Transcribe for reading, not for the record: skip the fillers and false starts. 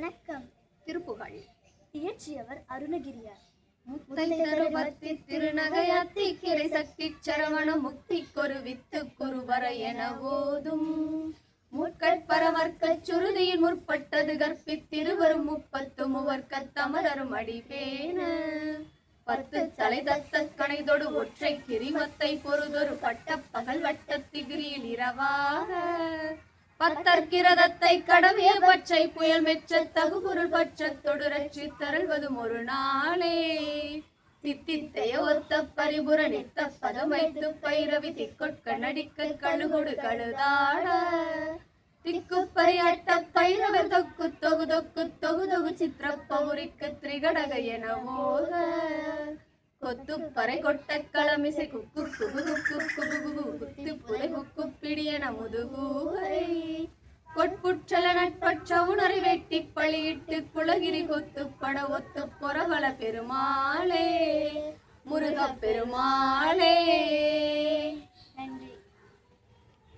வணக்கம். திருப்புகழ். இயற்றியவர் அருணகிரியார். முத்தை தருபத்தி திருநகையத்தி கிளை சக்தி சரவண முக்தி கொரு வித்து குருவர என ஓதும் முற்கற்பரவர்க்கச் சுருதியில் முற்பட்டது கற்பித்திருவரும் 30 மூவர்க்கத் தமரரும் அடிபேன 10 தலை தத்த கணைதொடு ஒற்றை கிரிமத்தை பொருதொரு பட்ட பகல் வட்டத்திகிரியில் இரவாக பத்தற்கிரதத்தை கடவிய பச்சை புயல் மெச்ச தகுபொருள் பச்சத்தொடு ரட்சி தருள்வதும் ஒரு நாளே தித்தித்தைய ஒத்த பரிபுர நித்த பதமைத்து பைரவி திக்கொட்க நடிக்க கழுகொடு கழுதாட திக்குப்பை அட்ட பைரவர் தொக்கு தொகு தொக்கு தொகு தொகு சித்திர பௌரிக்கு திரிகடக என ஓக கொத்துப்பறை கொட்ட களமிசை குக்கு குகு குக்கு குகு குகு குத்து புதை குக்கு பிடியன முதுகூகை கொட்புற்றல நட்பற்ற உணரை வெட்டி பழியிட்டு குலகிரி கொத்துப்பட ஒத்து பொறவள பெருமாளே முருக பெருமாளே.